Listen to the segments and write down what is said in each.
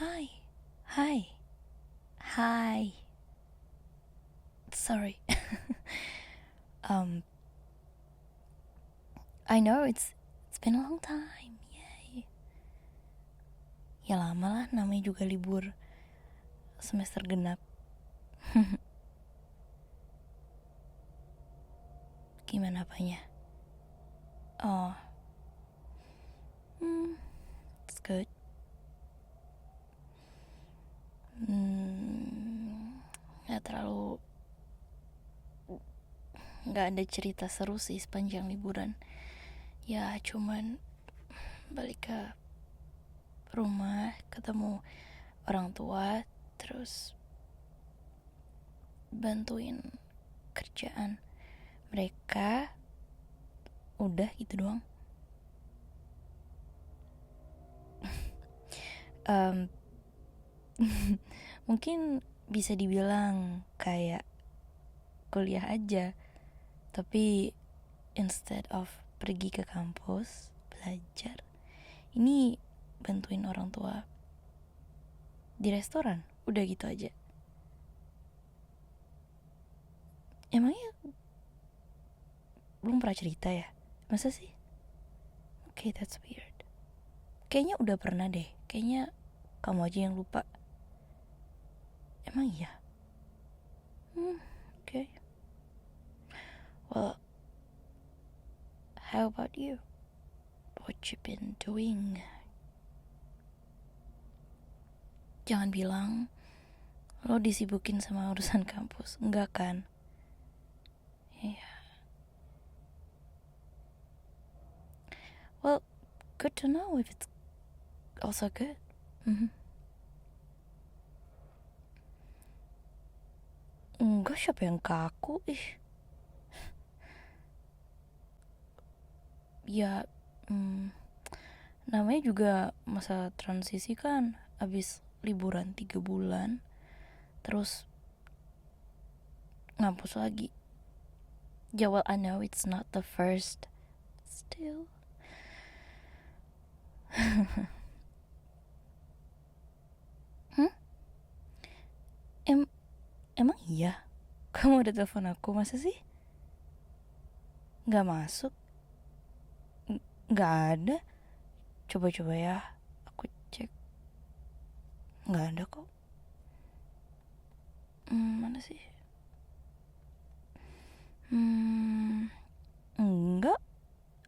Hi. Hi. Hi. Sorry. um I know it's been a long time. Yay. Ya lama lah, namanya juga libur semester genap. Gimana apanya? Oh. It's good. Gak ada cerita seru sih sepanjang liburan. Ya cuman balik ke rumah, ketemu orang tua, terus bantuin kerjaan mereka. Udah gitu doang. Mungkin bisa dibilang kayak kuliah aja, tapi instead of pergi ke kampus belajar, ini bantuin orang tua di restoran. Udah gitu aja. Emangnya belum pernah cerita ya? Masa sih? Okay, that's weird. Kayaknya udah pernah deh. Kayaknya kamu aja yang lupa. Emang iya? Okay. Well, how about you? What you been doing? Jangan bilang lo disibukin sama urusan kampus. Enggak kan? Iya. Well, good to know if it's also good. Enggak, siapa yang kaku? Ya, namanya juga masa transisi kan. Abis liburan 3 bulan, terus ngampus lagi. Yeah, well, I know it's not the first. Still. Emang iya? Kamu udah telepon aku, masa sih? Gak masuk? Gak ada? Coba-coba ya, aku cek. Gak ada kok. Mana sih? Enggak.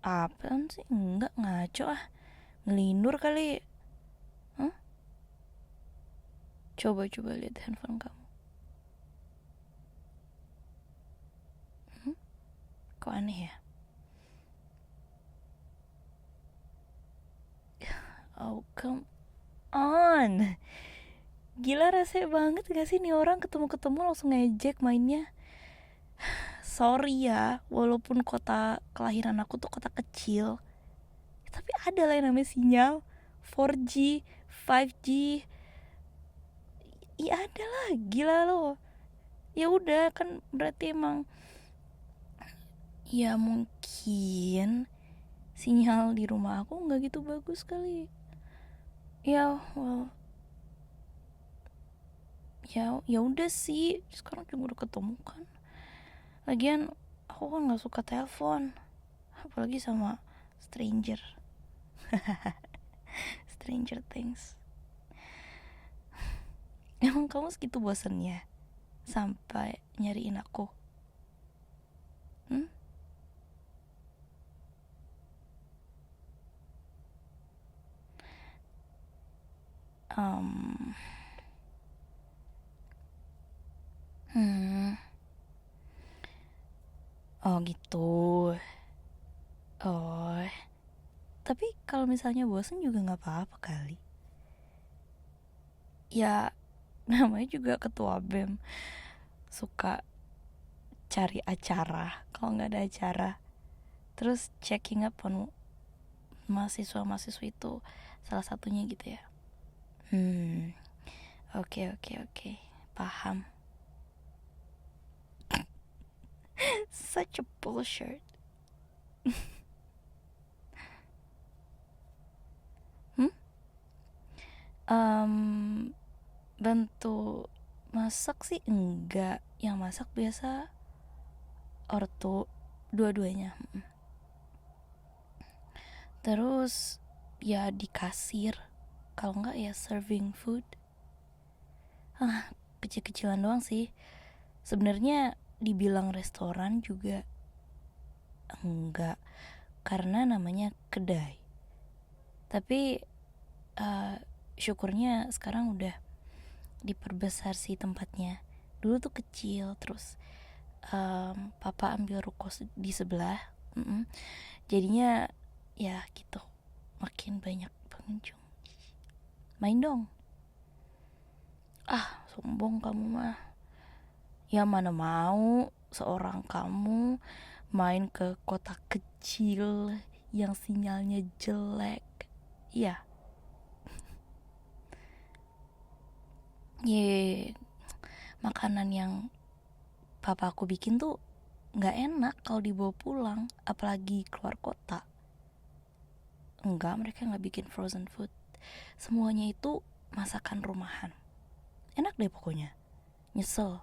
Apaan sih? Enggak, ngaco ah. Ngelindur kali. Coba lihat handphone kamu. Kok aneh ya? Oh, come on. Gila, rese banget gak sih nih orang ketemu-ketemu langsung ngejek mainnya. Sorry ya, walaupun kota kelahiran aku tuh kota kecil, tapi ada lah yang namanya sinyal 4G, 5G. Iya ada lah, gila loh. Ya udah kan berarti emang ya mungkin sinyal di rumah aku nggak gitu bagus kali. Ya, well, ya udah sih, sekarang juga udah ketemu kan. Lagian aku kan nggak suka telepon, apalagi sama stranger. Stranger things. Emang kamu segitu bosennya sampai nyariin aku? Oh gitu. Oh, tapi kalau misalnya bosen juga nggak apa-apa kali. Ya namanya juga ketua BEM, suka cari acara kalau nggak ada acara, terus checking up on mahasiswa itu salah satunya gitu ya. Oke, paham. Such a bullshit. Em, Bantu masak sih enggak, yang masak biasa ortu, dua-duanya. Terus ya di kasir, kalau enggak ya serving food. Kecil-kecilan doang sih. Sebenarnya dibilang restoran juga enggak, karena namanya kedai. Tapi syukurnya sekarang udah diperbesar sih tempatnya. Dulu tuh kecil, terus papa ambil ruko di sebelah. Jadinya ya gitu, makin banyak pengunjung. Main dong. Sombong kamu mah. Ya mana mau seorang kamu main ke kota kecil yang sinyalnya jelek. Iya. Makanan yang papa aku bikin tuh nggak enak kalau dibawa pulang, apalagi keluar kota. Enggak, mereka nggak bikin frozen food. Semuanya itu masakan rumahan. Enak deh pokoknya. Nyesel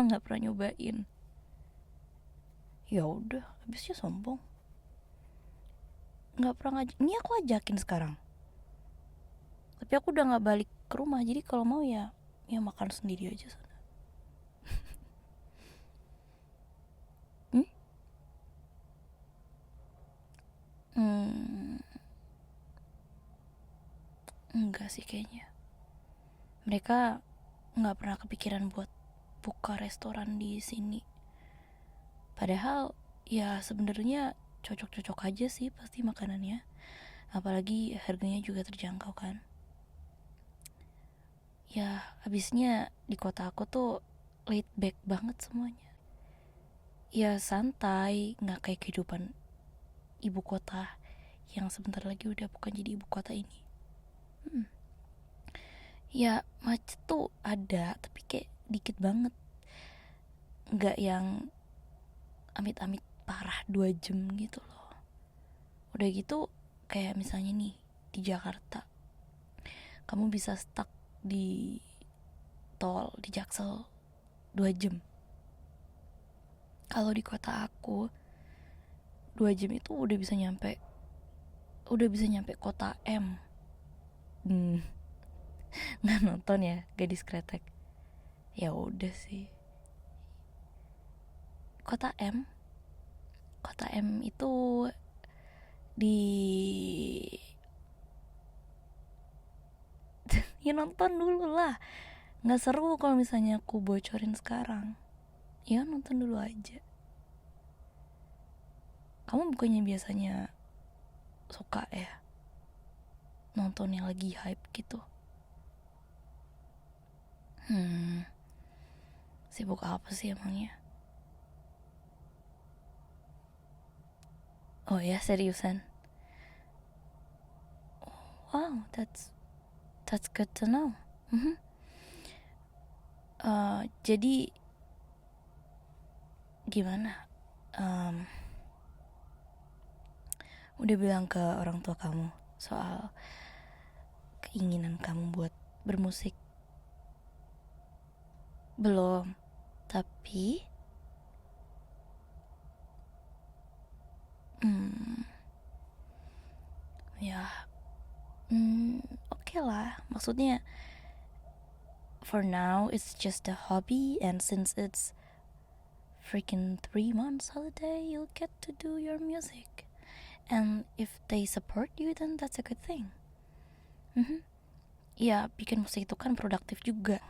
nggak pernah nyobain. Ya udah, habisnya sombong. Nggak pernah ngajak. Ini aku ajakin sekarang. Tapi aku udah nggak balik ke rumah, jadi kalau mau ya makan sendiri aja sana. Enggak sih kayaknya. Mereka nggak pernah kepikiran buat buka restoran di sini. Padahal ya sebenarnya cocok-cocok aja sih pasti makanannya. Apalagi harganya juga terjangkau kan. Ya habisnya di kota aku tuh laid back banget semuanya. Ya santai, nggak kayak kehidupan ibu kota yang sebentar lagi udah bukan jadi ibu kota ini. Ya macet tuh ada, tapi kayak dikit banget. Nggak yang amit-amit parah 2 jam gitu loh. Udah gitu kayak misalnya nih di Jakarta, kamu bisa stuck di tol di Jaksel 2 jam. Kalau di kota aku 2 jam itu udah bisa nyampe kota M. Nggak nonton ya Gadis Kretek? Ya udah sih. Kota M itu di ya nonton dulu lah. Nggak seru kalau misalnya aku bocorin sekarang. Ya nonton dulu aja. Kamu bukannya biasanya suka ya nonton yang lagi hype gitu? Sibuk apa sih emangnya? Oh ya, seriusan? Wow, that's good to know. Jadi gimana? Udah bilang ke orang tua kamu soal keinginan kamu buat bermusik? Belum. Tapi ya oke lah. Maksudnya for now it's just a hobby, and since it's freaking 3 months holiday, you'll get to do your music. And if they support you, then that's a good thing. Ya, bikin musik itu kan produktif juga.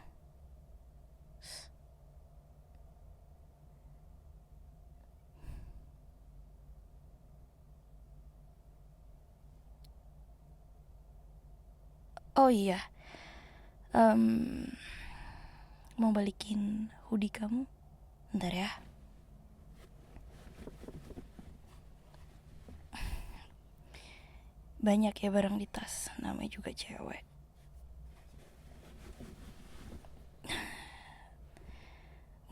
Oh iya, mau balikin hoodie kamu? Bentar ya. Banyak ya barang di tas, namanya juga cewek.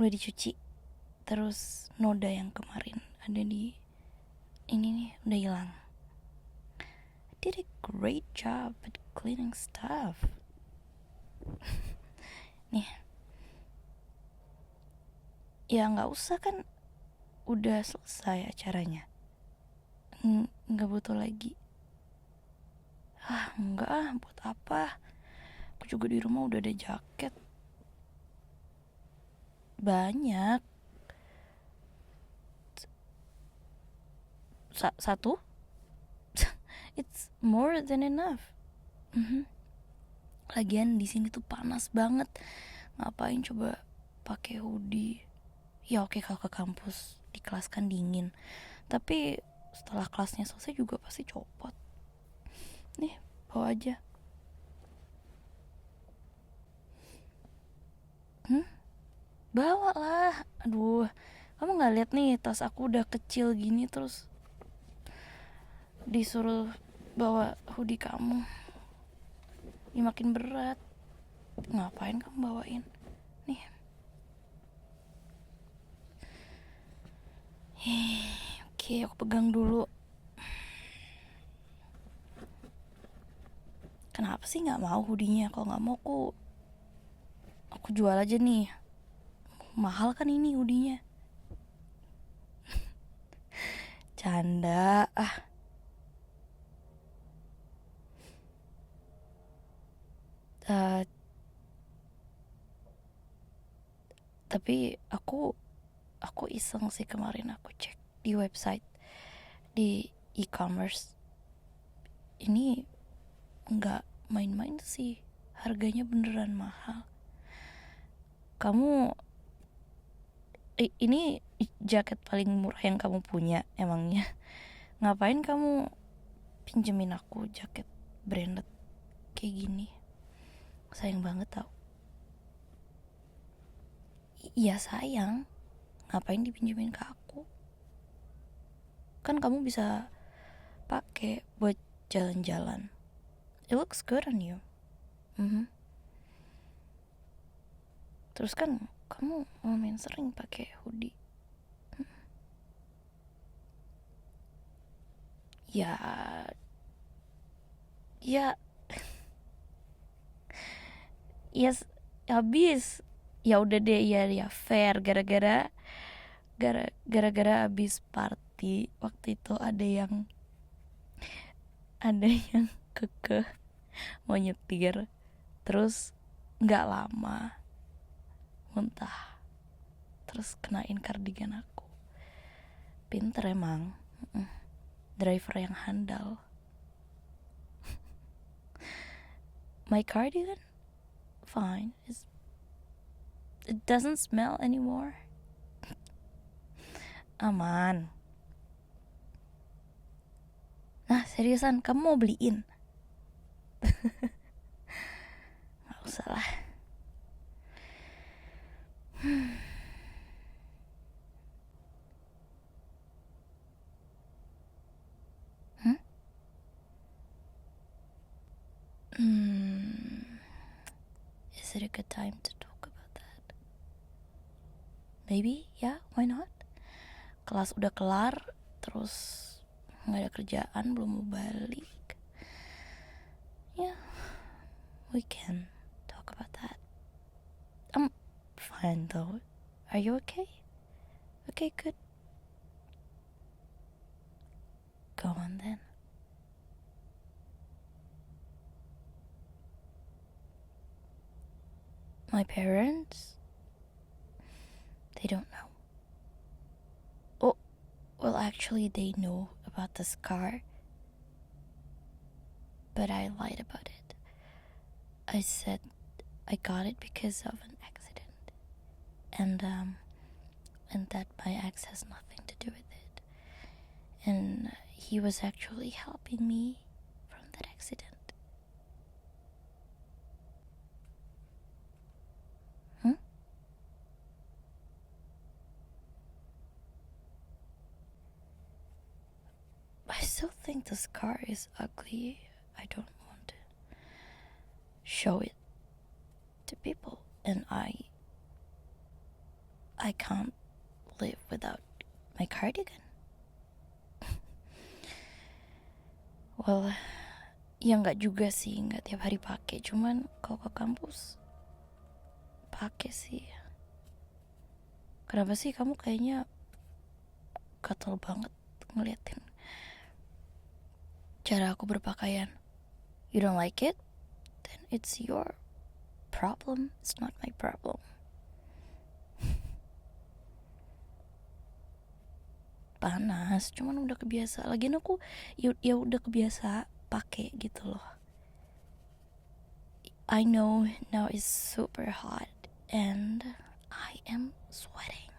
Udah dicuci. Terus noda yang kemarin ada di ini nih udah hilang. did a great job at cleaning stuff. Nih, ya nggak usah kan, udah selesai acaranya. Nggak butuh lagi. Enggak, buat apa? Aku juga di rumah udah ada jaket. Banyak. Satu? It's more than enough. Lagian di sini tuh panas banget. Ngapain coba pakai hoodie? Ya oke, kalau ke kampus di kelas kan dingin. Tapi setelah kelasnya selesai juga pasti copot. Nih, bawa aja. Bawa lah. Aduh, kamu nggak lihat nih tas aku udah kecil gini terus disuruh bawa hoodie kamu. Ini makin berat. Ngapain kamu bawain? Nih. Oke, aku pegang dulu. Kenapa sih nggak mau hoodie-nya? Kalau nggak mau aku jual aja nih. Mahal kan ini hoodie-nya. Canda. Tapi aku iseng sih kemarin, aku cek di website, di e-commerce. Ini nggak main-main sih, harganya beneran mahal. Kamu ini jaket paling murah yang kamu punya emangnya? Ngapain kamu pinjemin aku jaket branded kayak gini? Sayang banget tau. Iya sayang, ngapain dipinjemin ke aku? Kan kamu bisa pakai buat jalan-jalan. It looks good on you. Terus kan kamu lumayan sering pakai hoodie. Ya habis. Ya udah deh, ya fair, gara-gara habis party waktu itu ada yang kekeh mau nyetir, terus nggak lama muntah, terus kenain kardigan aku. Pinter emang, driver yang handal. My cardigan fine, it doesn't smell anymore. Aman. Nah seriusan, kamu mau beliin? Gak usah lah. Is it a good time to talk about that? Maybe, yeah, why not? Kelas udah kelar, terus gak ada kerjaan, belum mau balik. Yeah, we can talk about that. I'm fine though. Are you okay? Okay, good. Go on then. My parents, they don't know. Oh, well, actually, they know about the scar, but I lied about it. I said I got it because of an accident, and that my ex has nothing to do with it, and he was actually helping me from that accident. I still think the scar is ugly. I don't want to show it to people, and I can't live without my cardigan. Well, Ya nggak juga sih, nggak tiap hari pakai, cuman kalau ke kampus pakai sih. Kenapa sih kamu kayaknya gatel banget ngeliatin cara aku berpakaian? You don't like it? Then it's your problem, it's not my problem. Panas, cuman udah kebiasa. Lagian aku ya udah kebiasa pakai gitu loh. I know now it's super hot and I am sweating.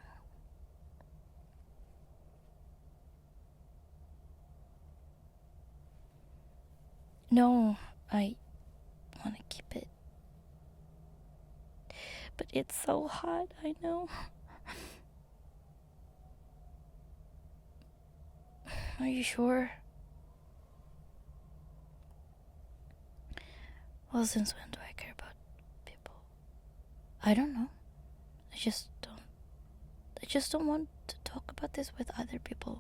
No, I wanna keep it. But it's so hot, I know. Are you sure? Well, since when do I care about people? I don't know. I just don't want to talk about this with other people.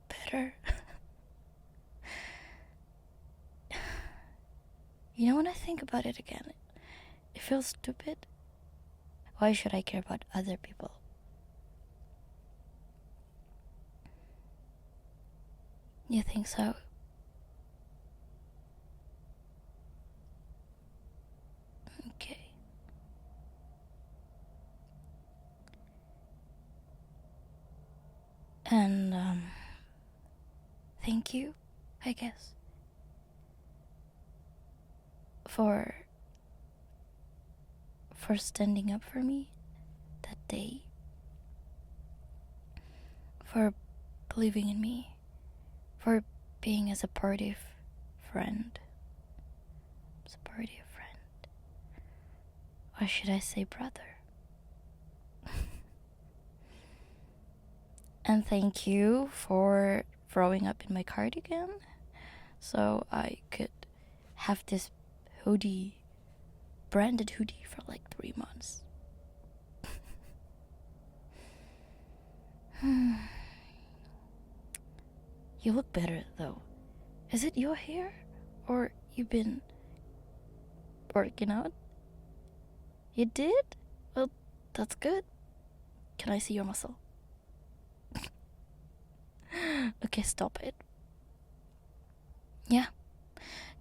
Better. You know, when I think about it again, it feels stupid. Why should I care about other people? You think so? Okay. And, thank you, I guess, for standing up for me that day, for believing in me, for being a supportive friend. Or should I say brother? And thank you for throwing up in my cardigan so I could have this branded hoodie for like 3 months. You look better though. Is it your hair? Or you've been working out? You did? Well, that's good. Can I see your muscle? Okay, stop it. Ya,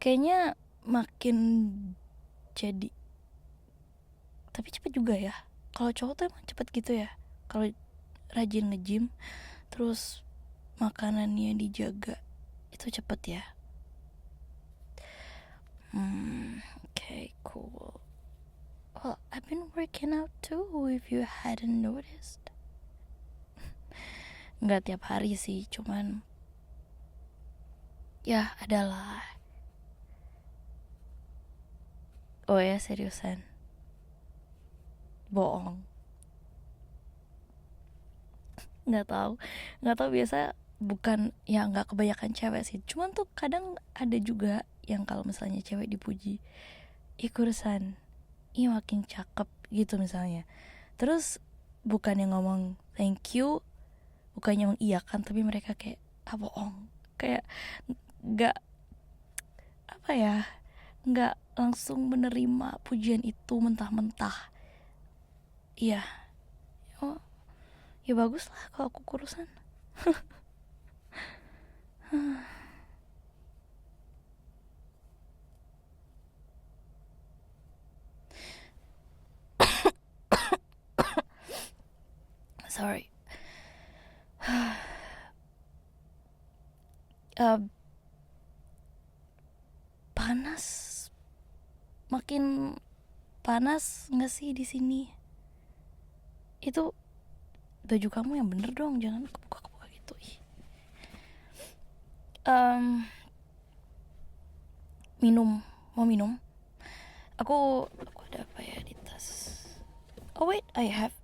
kayaknya makin jadi. Tapi cepet juga ya. Kalau cowok tuh emang cepet gitu ya. Kalau rajin nge-gym, terus makanannya dijaga, itu cepet ya. Okay, cool. Well, I've been working out too, if you hadn't noticed. Nggak tiap hari sih, cuman ya adalah. Oh ya, seriusan. Bohong. Nggak tahu biasa bukan ya, nggak kebanyakan cewek sih, cuman tuh kadang ada juga yang kalau misalnya cewek dipuji, ih kurusan, ih makin cakep gitu misalnya, terus bukan yang ngomong thank you, bukannya mengiyakan, tapi mereka kayak bohong, kayak nggak apa ya, nggak langsung menerima pujian itu mentah-mentah. Iya, oh ya bagus lah kalau aku kurusan. Sorry. Panas, makin panas nggak sih di sini? Itu baju kamu yang bener dong, jangan kebuka gitu. Mau minum? Aku ada apa ya di tas? Oh wait, I have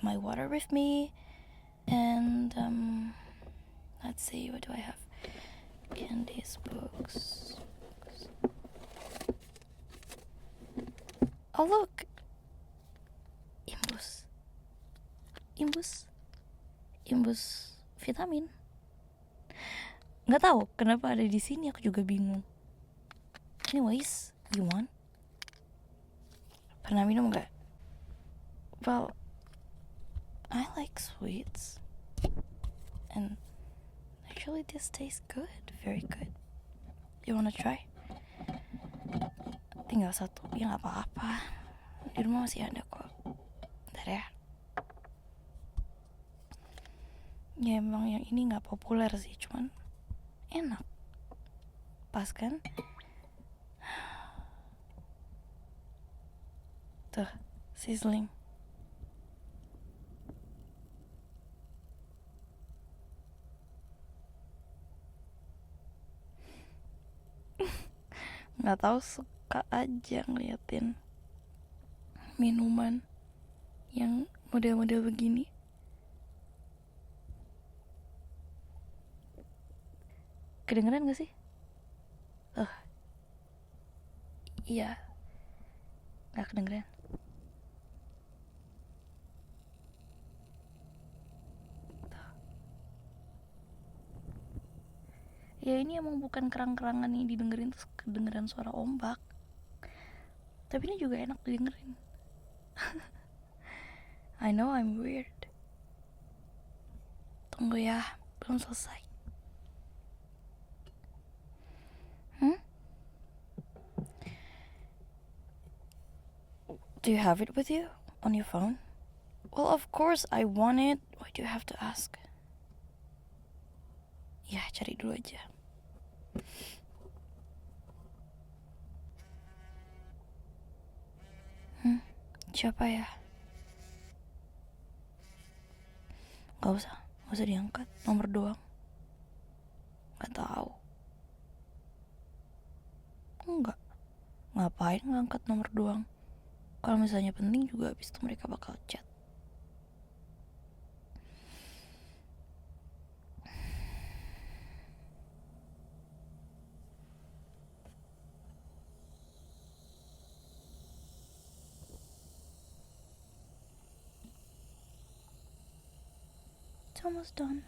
my water with me, and let's see, what do I have? Candies, books. Oh look, imbus vitamin. Nggak tahu kenapa ada di sini, aku juga bingung. Anyways, you want? Pernah minum nggak? Well, I like sweets, and actually this tastes good, very good. You wanna try? Tinggal satu, ya nggak apa-apa. Di rumah masih ada kok. Bentar ya. Ya emang yang ini nggak populer sih, cuman enak. Pas kan? Tuh, sizzling. Nggak tahu, suka aja ngeliatin minuman yang model-model begini. Kedengeran gak sih? Iya, nggak kedengeran. Ya ini emang bukan kerang-kerangan yang didengerin terus kedengeran suara ombak, tapi ini juga enak didengerin. I know I'm weird. Tunggu ya, belum selesai. Do you have it with you on your phone? Well, of course I want it. Why do you have to ask? Ya, cari dulu aja. Siapa ya? Gak usah diangkat, nomor doang. Gak tahu. Enggak, ngapain ngangkat nomor doang? Kalau misalnya penting juga abis itu mereka bakal chat. It's almost done.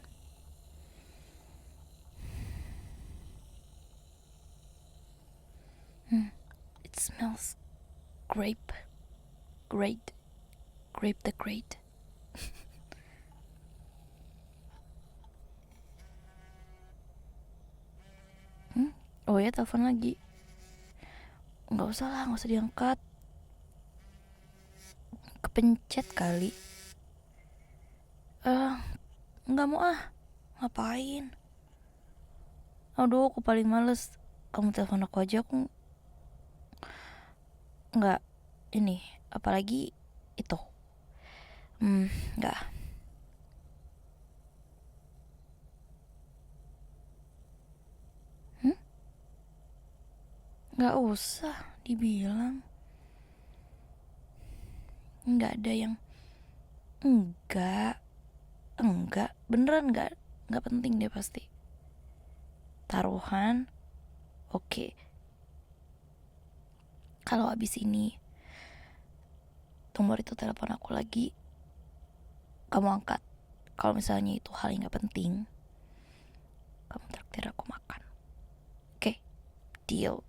It smells grape the Great. Oh ya, telepon lagi. Nggak usah diangkat. Kepencet kali. Nggak mau ngapain? Aduh, aku paling males. Kamu telepon aku aja, aku nggak ini, apalagi itu. Nggak. Nggak usah dibilang. Nggak ada yang enggak, beneran nggak penting deh pasti. Taruhan, oke. Kalau abis ini nomor itu telepon aku lagi, kamu angkat. Kalau misalnya itu hal yang nggak penting, kamu traktir aku makan. Oke, deal.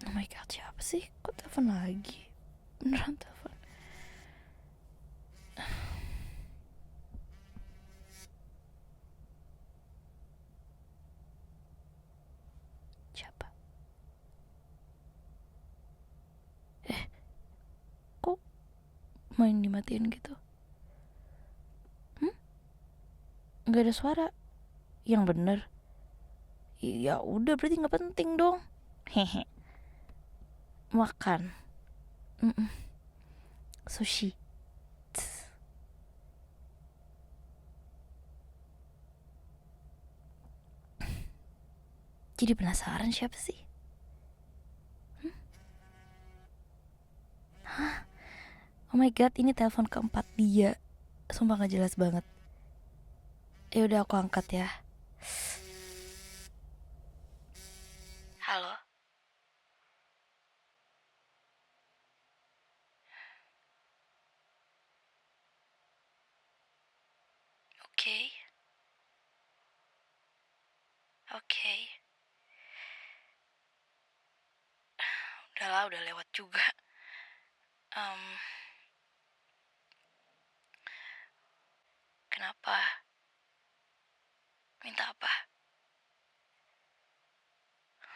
Oh my god, siapa sih? Kok telepon lagi? Beneran telepon. Siapa? Kok main dimatiin gitu? Nggak ada suara. Yang bener. Ya udah, berarti nggak penting dong. Hehe. Makan. Sushi. Jadi penasaran siapa sih? Hah? Oh my god, ini telepon keempat dia. Sumpah gak jelas banget. Ya udah, aku angkat ya. Halo? Oke, oke. Udahlah, udah lewat juga. Em, Kenapa? Minta apa?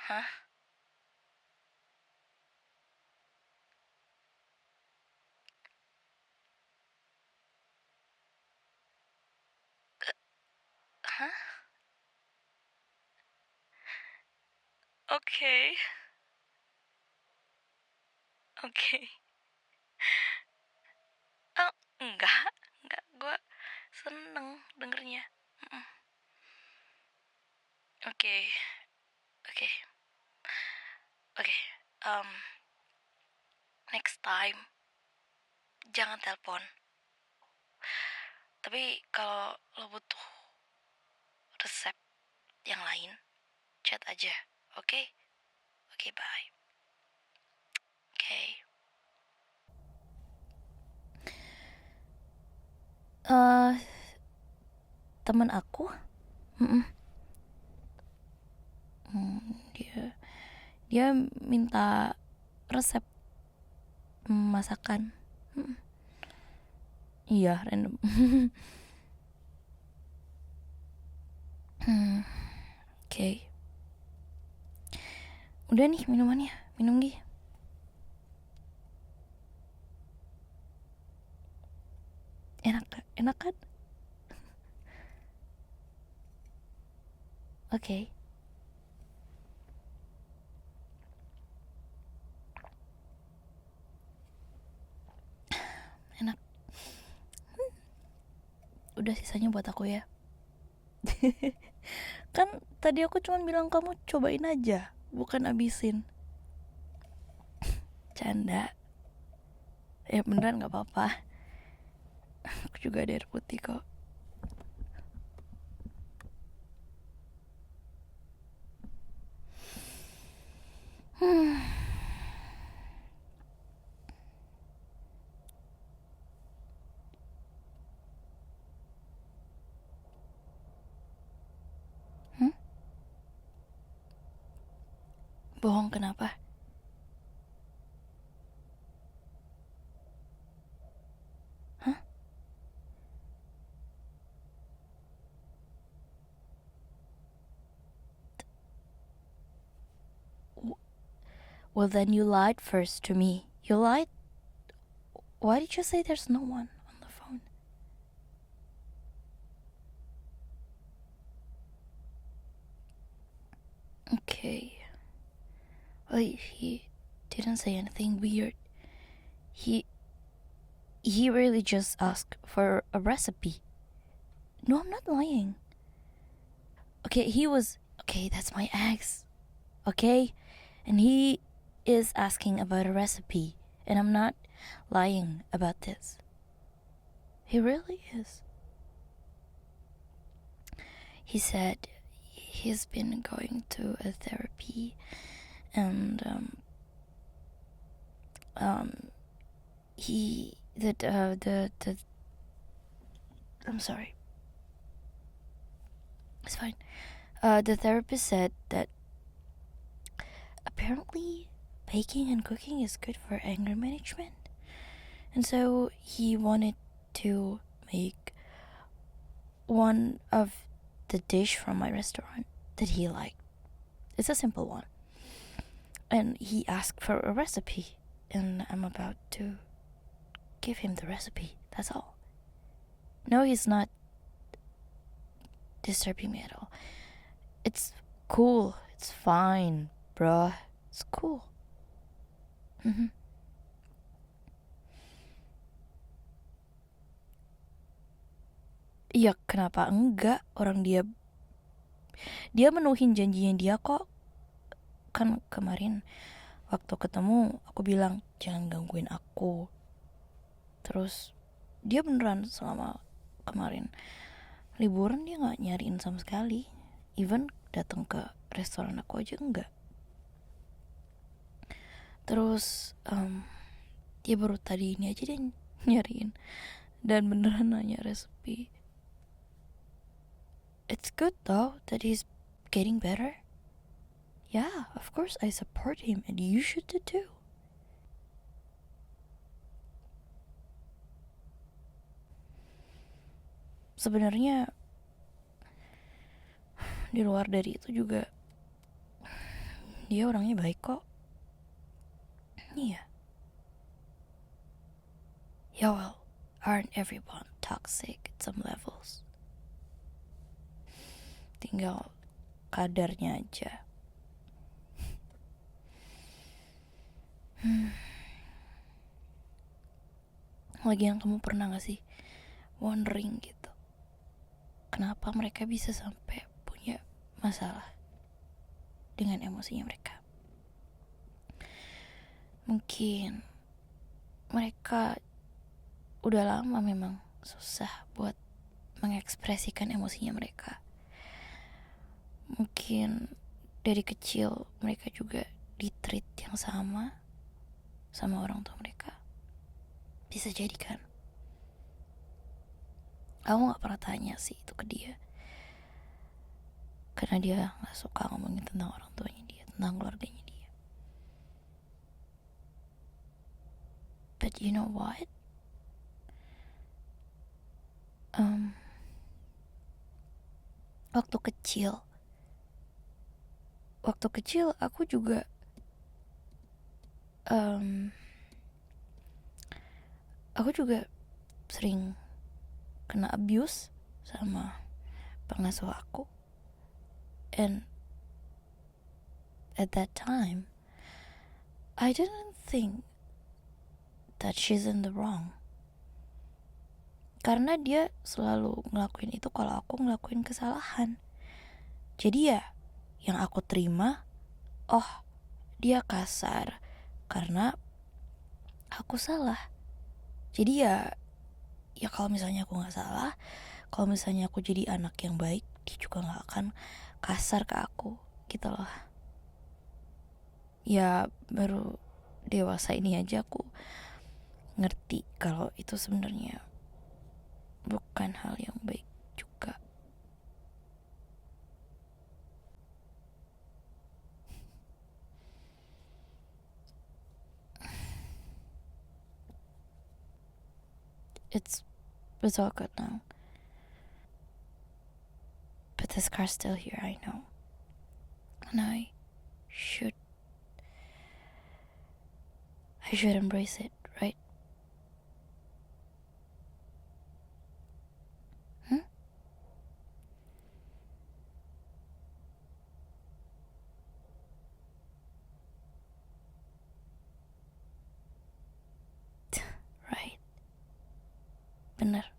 Hah? Hah? Oke, oke. Oh, enggak, gue seneng dengernya. Mm-mm. Oke, oke, oke. Um, Next time, jangan telepon. Tapi kalau lo butuh resep yang lain, chat aja. Oke? Oke, bye. Oke. Teman aku, mm-mm. Dia minta resep masakan. Iya, random. Oke. Udah nih minumannya, minum Gi. Enak kan? Oke. Enak. Udah, sisanya buat aku ya. Kan tadi aku cuma bilang kamu cobain aja, bukan abisin. Canda. Ya beneran gak apa-apa. Aku juga ada air putih kok. Bohong kenapa? Hah? Well, then you lied first to me. You lied? Why did you say there's no one on the phone? Okay. Well, he didn't say anything weird. He really just asked for a recipe. No, I'm not lying. Okay, that's my ex. Okay? And he is asking about a recipe. And I'm not lying about this. He really is. He said he's been going to a therapy and I'm sorry. It's fine. The therapist said that apparently baking and cooking is good for anger management. And so he wanted to make one of the dish from my restaurant that he liked. It's a simple one. And he asked for a recipe, and I'm about to give him the recipe. That's all. No, he's not disturbing me at all. It's cool. It's fine, bruh. It's cool. Iya, kenapa enggak? Orang dia menuhin janjinya dia kok. Kan kemarin waktu ketemu aku bilang jangan gangguin aku. Terus dia beneran selama kemarin liburan dia gak nyariin sama sekali. Even datang ke restoran aku aja enggak. Terus dia baru tadi ini aja dia nyariin dan beneran nanya resepi. It's good though that he's getting better. Yeah, of course I support him and you should do too. Sebenarnya di luar dari itu juga dia orangnya baik kok. Iya. Ya well, aren't everyone toxic at some levels? Tinggal kadarnya aja. Lagian kamu pernah gak sih wondering gitu, kenapa mereka bisa sampai punya masalah dengan emosinya mereka? Mungkin mereka udah lama memang susah buat mengekspresikan emosinya mereka. Mungkin dari kecil mereka juga di-treat yang sama orang tua mereka. Bisa jadi kan? Aku gak pernah tanya sih itu ke dia, karena dia gak suka ngomongin tentang orang tuanya dia, tentang keluarganya dia. But you know what? Waktu kecil aku juga sering kena abuse sama pengasuh aku. And at that time I didn't think that she's in the wrong, karena dia selalu ngelakuin itu kalau aku ngelakuin kesalahan. Jadi ya yang aku terima, oh dia kasar karena aku salah. Jadi ya kalau misalnya aku gak salah, kalau misalnya aku jadi anak yang baik, dia juga gak akan kasar ke aku gitu loh. Ya baru dewasa ini aja aku ngerti kalau itu sebenarnya bukan hal yang baik juga. It's all good now. But the scar's still here, I know. And I should embrace it, right? Right. Bener.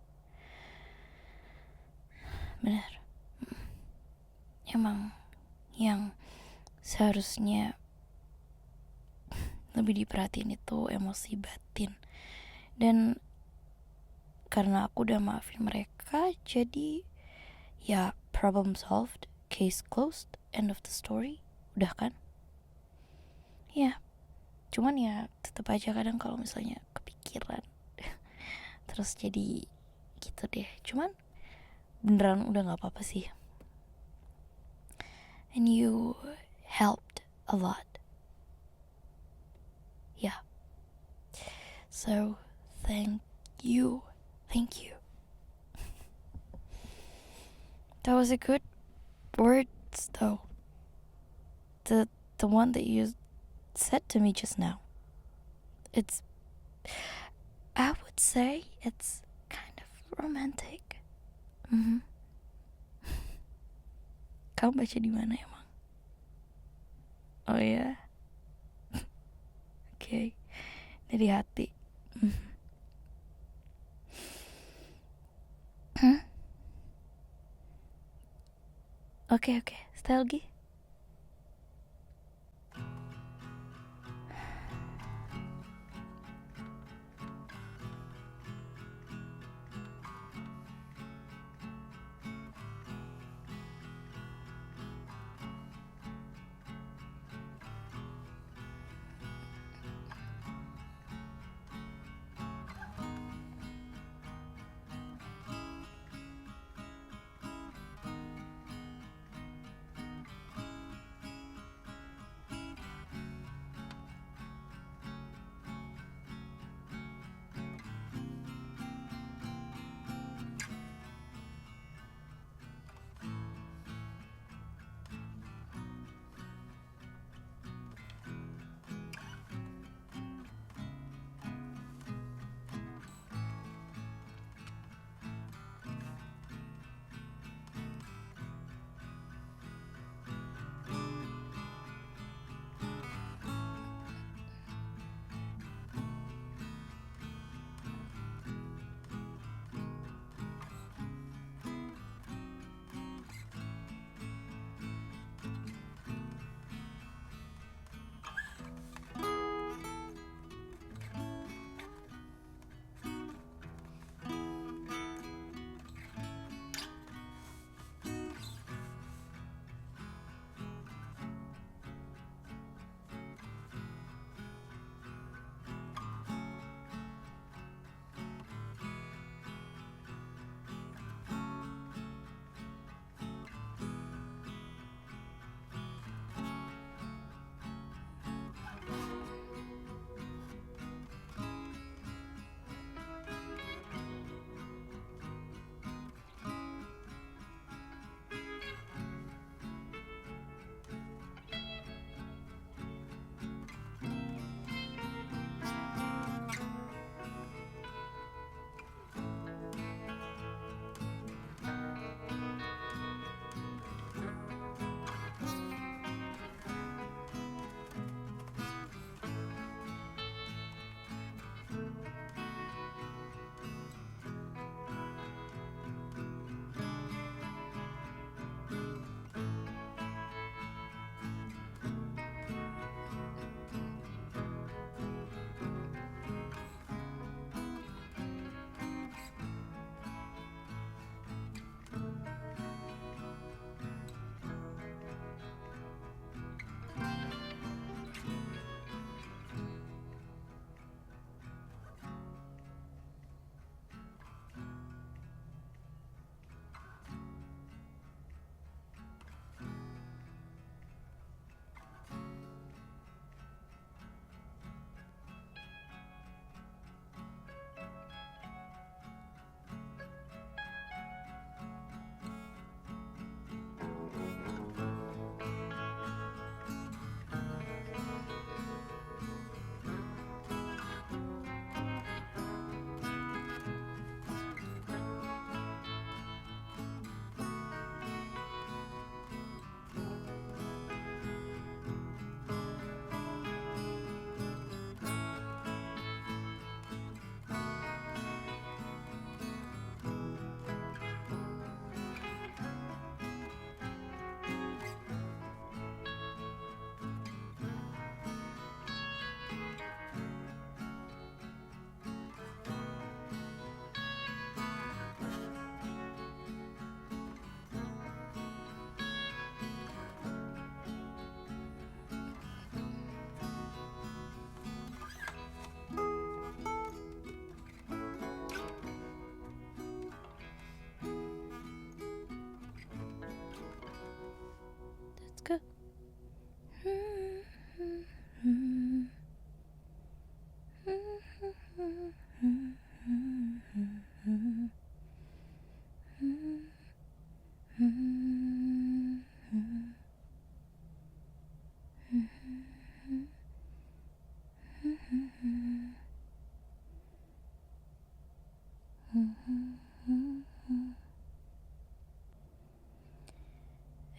Emang yang seharusnya lebih diperhatiin itu emosi batin. Dan karena aku udah maafin mereka, jadi ya problem solved, case closed, end of the story. Udah kan? Ya, cuman ya tetap aja kadang kalau misalnya kepikiran terus jadi gitu deh. Cuman beneran udah gak apa-apa sih. And you helped a lot. Yeah. So thank you. That was a good words though. The one that you said to me just now. I would say it's kind of romantic. Kamu baca di mana emang? Oh ya. Oke. Dari hati. Oke, stay lagi.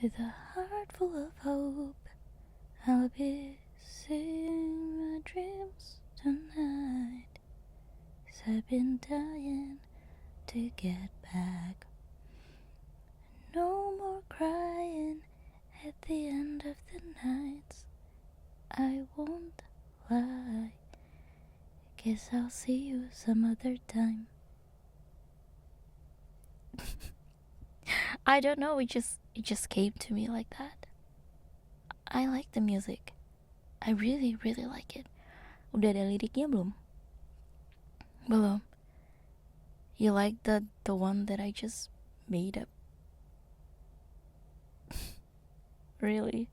With a heart full of hope, I'll be seeing my dreams tonight. 'Cause I've been dying to get back. No more crying at the end of the nights. I won't lie. Guess I'll see you some other time. I don't know, it just came to me like that. I like the music. I really like it. Udah ada liriknya belum? Belum. You like the one that I just made up? Really?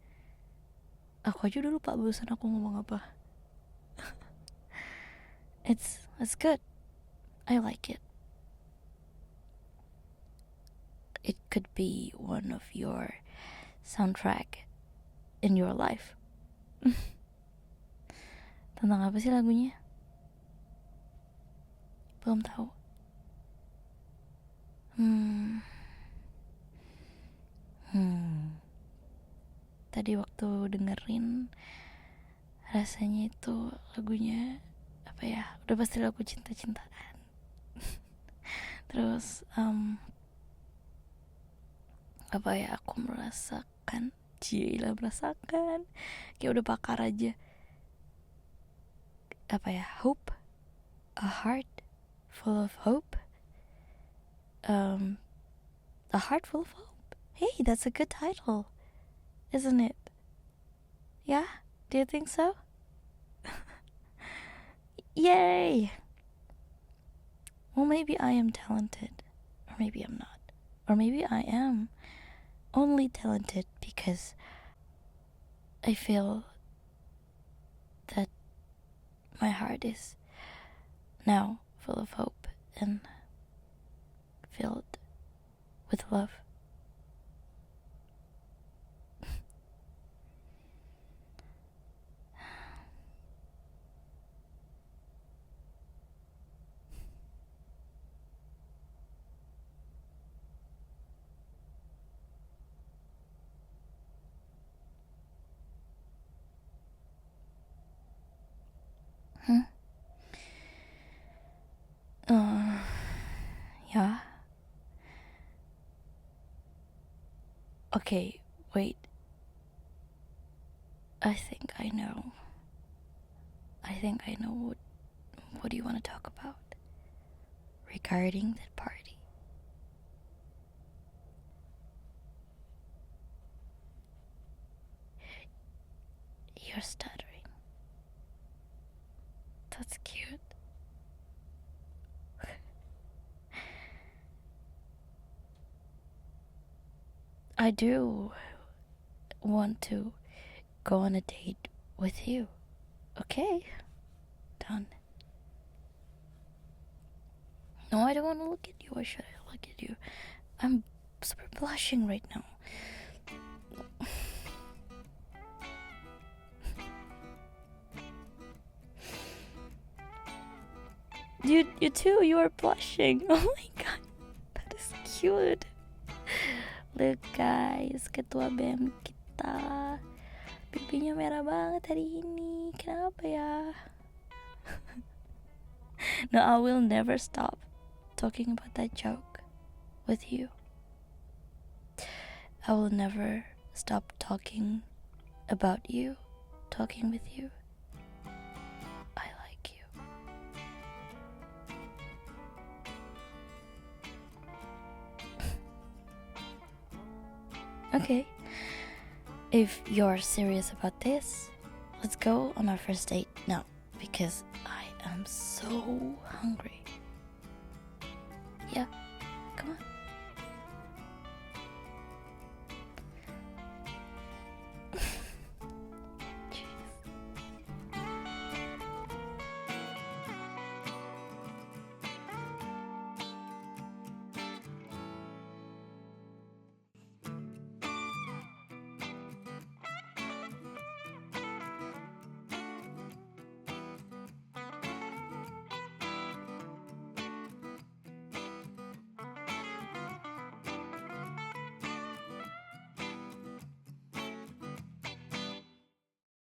Aku aja udah lupa barusan aku ngomong apa. It's good. I like it. It could be one of your soundtrack in your life. Tentang apa sih lagunya? Belum tahu. Tadi waktu dengerin, rasanya itu lagunya apa ya? Udah pasti lagu cinta-cintaan. Terus apa ya? Aku merasakan, merasakan, kayak udah pakar aja. Apa ya? Hope, a heart full of hope. A heart full of hope. Hey, that's a good title, isn't it? Yeah? Do you think so? Yay! Well, maybe I am talented, or maybe I'm not, or maybe I am only talented because I feel that my heart is now full of hope and filled with love. Yeah. Okay, wait. I think I know what do you want to talk about regarding that party. You're stuttering. That's cute. I do want to go on a date with you. Okay, done. No, I don't want to look at you. Why should I look at you? I'm super blushing right now. You too, you are blushing. Oh my god, that is cute. Look guys, ketua BEM kita pipinya merah banget hari ini. Kenapa ya? No, I will never stop talking about that joke with you. I will never stop talking about you, talking with you. I like you. Okay, if you're serious about this, let's go on our first date now, because I am so hungry. Yeah, come on.